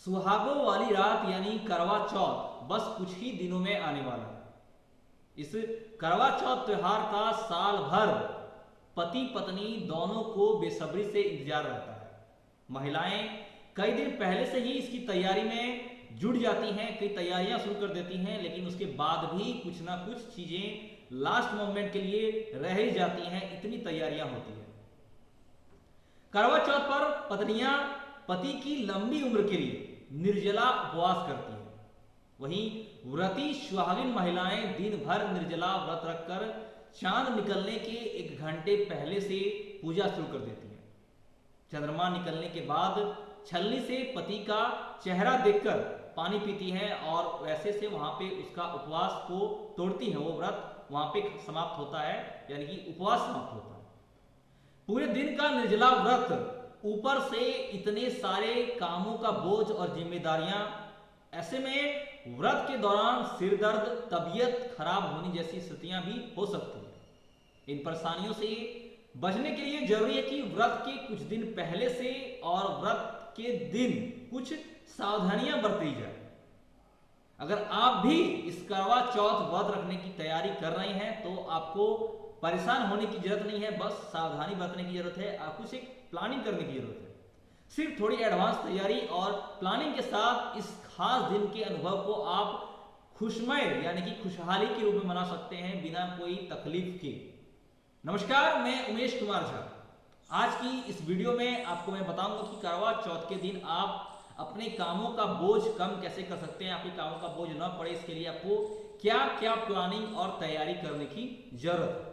सुहागों वाली रात यानी करवा चौथ बस कुछ ही दिनों में आने वाला है। इस करवा चौथ त्योहार का साल भर पति पत्नी दोनों को बेसब्री से इंतजार रहता है। महिलाएं कई दिन पहले से ही इसकी तैयारी में जुट जाती हैं, कई तैयारियां शुरू कर देती हैं, लेकिन उसके बाद भी कुछ ना कुछ चीजें लास्ट मोमेंट के लिए रह ही जाती हैं, इतनी तैयारियां होती है। करवा चौथ पर पत्नियां पति की लंबी उम्र के लिए निर्जला उपवास करती हैं। वहीं व्रती सुहागिन महिलाएं दिन भर निर्जला व्रत रखकर चांद निकलने के 1 घंटे पहले से पूजा शुरू कर देती हैं। चंद्रमा निकलने के बाद छलनी से पति का चेहरा देखकर पानी पीती हैं और वैसे से वहां पे उसका उपवास को तोड़ती हैं। वो व्रत वहां पे समाप्त होता है, यानी कि उपवास समाप्त होता है। पूरे दिन का निर्जला व्रत, ऊपर से इतने सारे कामों का बोझ और जिम्मेदारियां, ऐसे में व्रत के दौरान सिर दर्द, तबीयत खराब होने जैसी स्थितियां भी हो सकती है। इन परेशानियों से बचने के लिए जरूरी है कि व्रत के कुछ दिन पहले से और व्रत के दिन कुछ सावधानियां बरती जाए। अगर आप भी इस करवा चौथ व्रत रखने की तैयारी कर रहे हैं तो आपको परेशान होने की जरूरत नहीं है, बस सावधानी बरतने की जरूरत है। आपको सिर्फ प्लानिंग करने की जरूरत है। सिर्फ थोड़ी एडवांस तैयारी और प्लानिंग के साथ इस खास दिन के अनुभव को आप खुशमय यानी कि खुशहाली के रूप में मना सकते हैं, बिना कोई तकलीफ के। नमस्कार, मैं उमेश कुमार झा। आज की इस वीडियो में आपको मैं बताऊंगा कि करवा चौथ के दिन आप अपने कामों का बोझ कम कैसे कर सकते हैं, आपके कामों का बोझ न पड़े, इसके लिए आपको क्या क्या प्लानिंग और तैयारी करने की जरूरत है।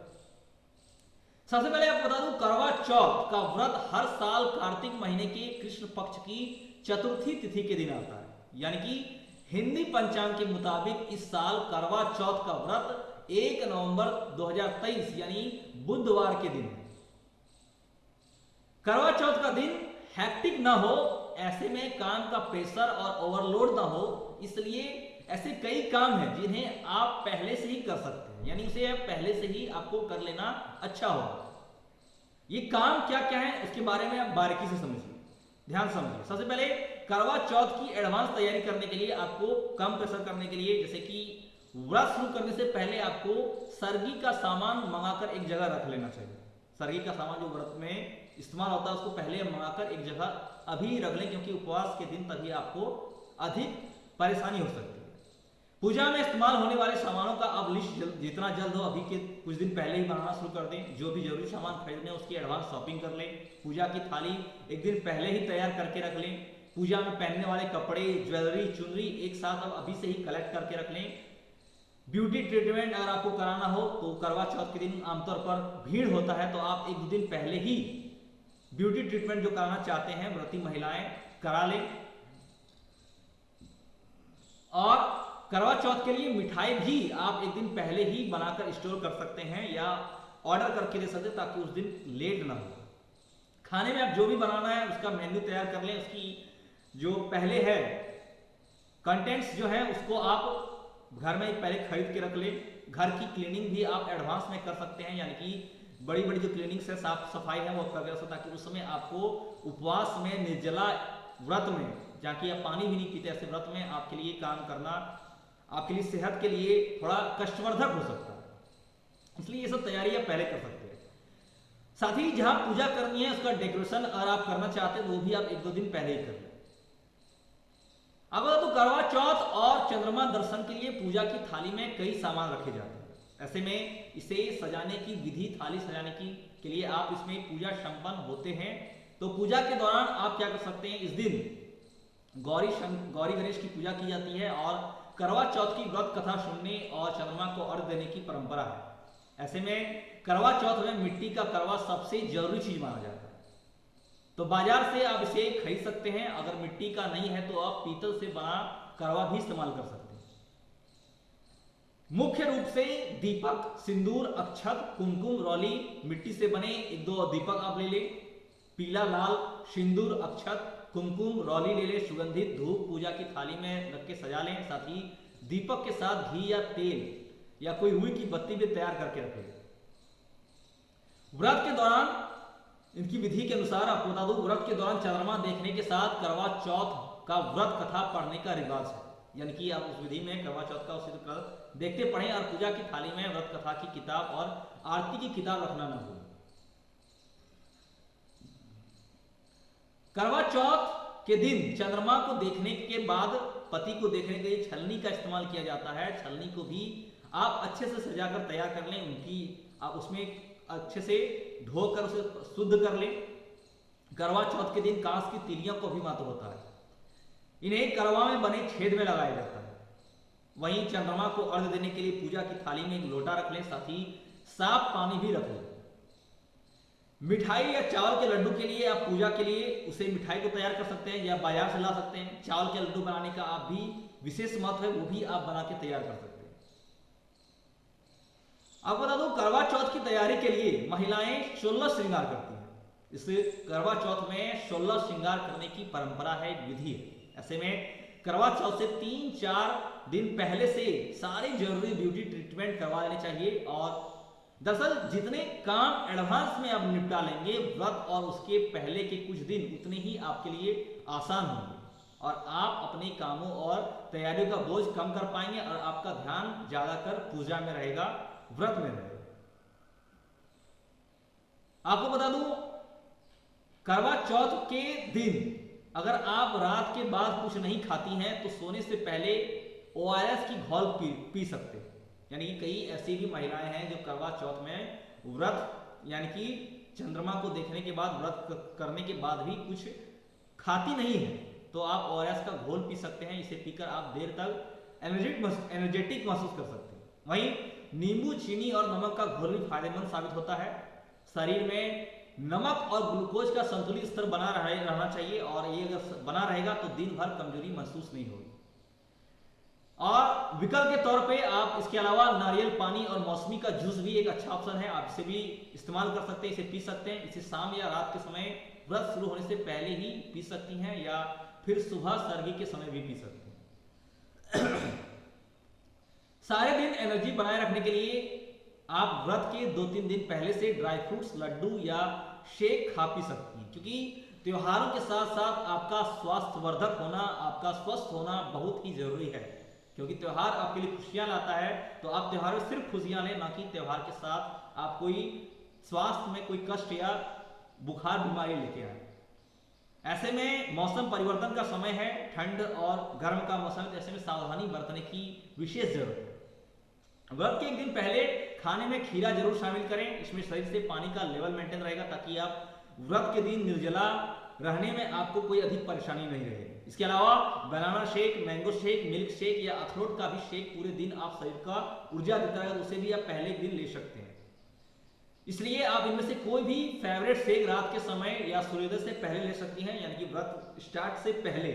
सबसे पहले आपको बता दूं, करवा चौथ का व्रत हर साल कार्तिक महीने के कृष्ण पक्ष की चतुर्थी तिथि के दिन आता है, यानी कि हिंदी पंचांग के मुताबिक इस साल करवा चौथ का व्रत 1 नवंबर 2023 यानी बुधवार के दिन है। करवा चौथ का दिन हैक्टिक ना हो, ऐसे में काम का प्रेशर और ओवरलोड ना हो, इसलिए ऐसे कई काम हैं जिन्हें आप पहले से ही कर सकते हैं, यानी उसे पहले से ही आपको कर लेना अच्छा होगा। ये काम क्या क्या है उसके बारे में आप बारीकी से समझिए, ध्यान समझिए। सबसे पहले करवा चौथ की एडवांस तैयारी करने के लिए आपको कम प्रेशर करने के लिए, जैसे कि व्रत शुरू करने से पहले आपको सरगी का सामान मंगाकर एक जगह रख लेना चाहिए। सरगी का सामान जो व्रत में इस्तेमाल होता है उसको पहले मंगाकर एक जगह अभी रख लें, क्योंकि उपवास के दिन तभी आपको अधिक परेशानी हो सकती है। पूजा में इस्तेमाल होने वाले सामानों का अब लिस्ट जितना जल्द हो अभी के कुछ दिन पहले ही बनाना शुरू कर दें। जो भी जरूरी सामान खरीदने उसकी एडवांस शॉपिंग कर लें। पूजा की थाली एक दिन पहले ही तैयार करके रख लें। पूजा में पहनने वाले कपड़े, ज्वेलरी, चुनरी एक साथ अब अभी से ही कलेक्ट करके रख लें। ब्यूटी ट्रीटमेंट अगर आपको कराना हो तो करवा चौथ के दिन आमतौर पर भीड़ होता है, तो आप 1-2 दिन पहले ही ब्यूटी ट्रीटमेंट जो कराना चाहते हैं व्रती महिलाएं करा लें। और करवा चौथ के लिए मिठाई भी आप 1 दिन पहले ही बनाकर स्टोर कर सकते हैं या ऑर्डर करके दे सकते हैं, ताकि उस दिन लेट ना हो। खाने में आप जो भी बनाना है उसका मेन्यू तैयार कर लें। उसकी जो पहले है कंटेंट्स जो है उसको आप घर में पहले खरीद के रख लें। घर की क्लीनिंग भी आप एडवांस में कर सकते हैं, यानी कि बड़ी बड़ी जो क्लीनिंग है, साफ सफाई है, वो करके रख सकते हैं, ताकि उस समय आपको उपवास में, निर्जला व्रत में, जहाँ की आप पानी भी नहीं पीते, ऐसे व्रत में आपके लिए काम करना आपके लिए सेहत के लिए थोड़ा कष्टवर्धक हो सकता है। इसलिए ये सब तैयारियां पहले कर सकते हैं। साथ ही जहां पूजा करनी है उसका डेकोरेशन अगर आप करना चाहते हैं वो भी आप 1-2 दिन पहले ही कर लें। अब तो करवा चौथ और चंद्रमा दर्शन के लिए पूजा की थाली में कई सामान रखे जाते हैं। ऐसे में इसे सजाने की विधि, थाली सजाने की के लिए आप इसमें पूजा संपन्न होते हैं। तो पूजा के दौरान आप क्या कर सकते हैं, इस दिन गौरी गणेश की पूजा की जाती है और करवा चौथ की व्रत कथा सुनने और चंद्रमा को अर्घ देने की परंपरा है। ऐसे में करवा चौथ में मिट्टी का करवा सबसे जरूरी चीज माना जाता है, तो बाजार से आप इसे खरीद सकते हैं। अगर मिट्टी का नहीं है तो आप पीतल से बना करवा भी इस्तेमाल कर सकते हैं। मुख्य रूप से दीपक, सिंदूर, अक्षत, कुमकुम, रौली, मिट्टी से बने 1-2 दीपक आप ले लें। पीला, लाल सिंदूर, अक्षत, कुमकुम, रौली ले ले। सुगंधित धूप पूजा की थाली में रख के सजा लें। साथ ही दीपक के साथ घी या तेल या कोई रुई की बत्ती भी तैयार करके रखें। व्रत के दौरान इनकी विधि के अनुसार आपको बता दूं, व्रत के दौरान चंद्रमा देखने के साथ करवा चौथ का व्रत कथा पढ़ने का रिवाज है। यानी कि आप उस विधि में करवा चौथ का उसी देखते पढ़ें और पूजा की थाली में व्रत कथा की किताब और आरती की किताब रखना न भूलें। करवा चौथ के दिन चंद्रमा को देखने के बाद पति को देखने के लिए छलनी का इस्तेमाल किया जाता है। छलनी को भी आप अच्छे से सजाकर तैयार कर लें, उनकी आप उसमें अच्छे से धोकर उसे शुद्ध कर लें। करवा चौथ के दिन कांस की तिलियों को भी महत्व होता है, इन्हें करवा में बने छेद में लगाया जाता है। वहीं चंद्रमा को अर्घ्य देने के लिए पूजा की थाली में एक लोटा रख लें, साथ ही साफ पानी भी रख लें। मिठाई या चावल के लड्डू के लिए आप पूजा के लिए उसे मिठाई को तैयार कर सकते हैं या बाजार से ला सकते हैं। चावल के लड्डू बनाने का आप भी विशेष महत्व है, वो भी आप बना के तैयार कर सकते हैं। अब बता दूं, करवा चौथ की तैयारी के लिए महिलाएं 16 श्रृंगार करती हैं। इस करवा चौथ में 16 श्रृंगार करने की परंपरा है, एक विधि है। ऐसे में करवा चौथ से 3-4 दिन पहले से सारी जरूरी ब्यूटी ट्रीटमेंट करवा लेनी चाहिए। और दरअसल जितने काम एडवांस में आप निपटा लेंगे व्रत और उसके पहले के कुछ दिन, उतने ही आपके लिए आसान होंगे और आप अपने कामों और तैयारियों का बोझ कम कर पाएंगे और आपका ध्यान ज्यादातर पूजा में रहेगा, व्रत में रहेगा। आपको बता दूं, करवा चौथ के दिन अगर आप रात के बाद कुछ नहीं खाती हैं तो सोने से पहले ORS की घोल पी सकते हैं। यानी कि कई ऐसी भी महिलाएं हैं जो करवा चौथ में व्रत यानी कि चंद्रमा को देखने के बाद व्रत करने के बाद भी कुछ खाती नहीं है, तो आप ORS का घोल पी सकते हैं। इसे पीकर आप देर तक एनर्जेटिक महसूस कर सकते हैं। वहीं नींबू, चीनी और नमक का घोल भी फायदेमंद साबित होता है। शरीर में नमक और ग्लूकोज का संतुलित स्तर बना रहना चाहिए और ये अगर बना रहेगा तो दिन भर कमजोरी महसूस नहीं होगी। और विकल्प के तौर पे आप इसके अलावा नारियल पानी और मौसमी का जूस भी एक अच्छा ऑप्शन है, आप इसे भी इस्तेमाल कर सकते हैं, इसे पी सकते हैं। इसे शाम या रात के समय व्रत शुरू होने से पहले ही पी सकती हैं या फिर सुबह सर्गी के समय भी पी सकते हैं। सारे दिन एनर्जी बनाए रखने के लिए आप व्रत के 2-3 दिन पहले से ड्राई फ्रूट्स, लड्डू या शेक खा पी सकती हैं, क्योंकि त्योहारों के साथ साथ आपका स्वास्थ्यवर्धक होना, आपका स्वस्थ होना बहुत ही जरूरी है। क्योंकि त्योहार आपके लिए खुशियां लाता है, तो आप त्योहार में सिर्फ खुशियां लें, ना कि त्योहार के साथ आप कोई स्वास्थ्य में कोई कष्ट या बुखार बीमारी लेके आए। ऐसे में मौसम परिवर्तन का समय है, ठंड और गर्म का मौसम है, ऐसे में सावधानी बरतने की विशेष जरूरत है। व्रत के एक दिन पहले खाने में खीरा जरूर शामिल करें, इसमें शरीर से पानी का लेवल मेंटेन रहेगा ताकि आप व्रत के दिन निर्जला रहने में आपको कोई अधिक परेशानी नहीं रहे। इसके अलावा banana shake, mango shake, milk shake या अखरोट का भी शेक पूरे दिन आप शरीर का ऊर्जा देता है, उसे भी आप पहले दिन ले सकते हैं। इसलिए आप इनमें से कोई भी फेवरेट शेक रात के समय या सूर्योदय से पहले ले सकती हैं, यानी कि व्रत स्टार्ट से पहले।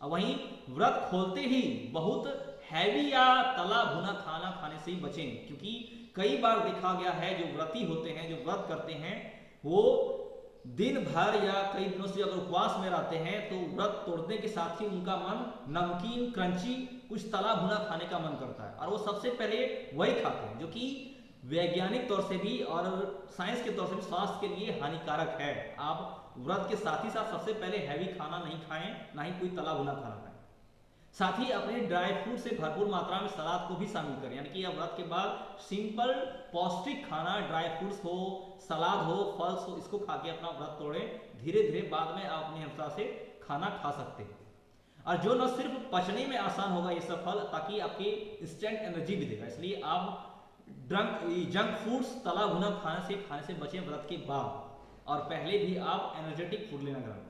वहीं व्रत खोलते ही बहुत हैवी या तला भुना खाना खाने से ही बचें, क्योंकि कई बार देखा गया है जो व्रती होते हैं, जो व्रत करते हैं, वो दिन भर या कई दिनों से अगर उपवास में रहते हैं तो व्रत तोड़ने के साथ ही उनका मन नमकीन, क्रंची, कुछ तला भुना खाने का मन करता है और वो सबसे पहले वही खाते हैं, जो कि वैज्ञानिक तौर से भी और साइंस के तौर से भी स्वास्थ्य के लिए हानिकारक है। आप व्रत के साथ ही साथ सबसे पहले हैवी खाना नहीं खाएं, ना ही कोई तला भुना खाना खाएं। साथ ही अपने ड्राई फ्रूट से भरपूर मात्रा में सलाद को भी शामिल करें, यानी कि अब व्रत के बाद सिंपल पौष्टिक खाना, ड्राई फ्रूट्स हो, सलाद हो, फल्स हो, इसको खा के अपना व्रत तोड़ें। धीरे धीरे बाद में आप अपने अनुसार से खाना खा सकते हैं, और जो न सिर्फ पचने में आसान होगा ये सब फल, ताकि आपकी इंस्टेंट एनर्जी भी देगा। इसलिए आप जंक फूड्स, तला भुना खाने से बचें व्रत के बाद, और पहले भी आप एनर्जेटिक फूड लेना ग्रहण करें।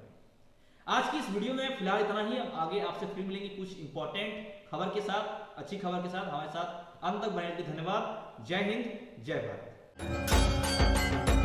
आज की इस वीडियो में फिलहाल इतना ही। हम आगे आपसे फिर मिलेंगे कुछ इंपॉर्टेंट खबर के साथ, अच्छी खबर के साथ। हमारे साथ अंत तक बने रहिए। धन्यवाद। जय हिंद, जय भारत।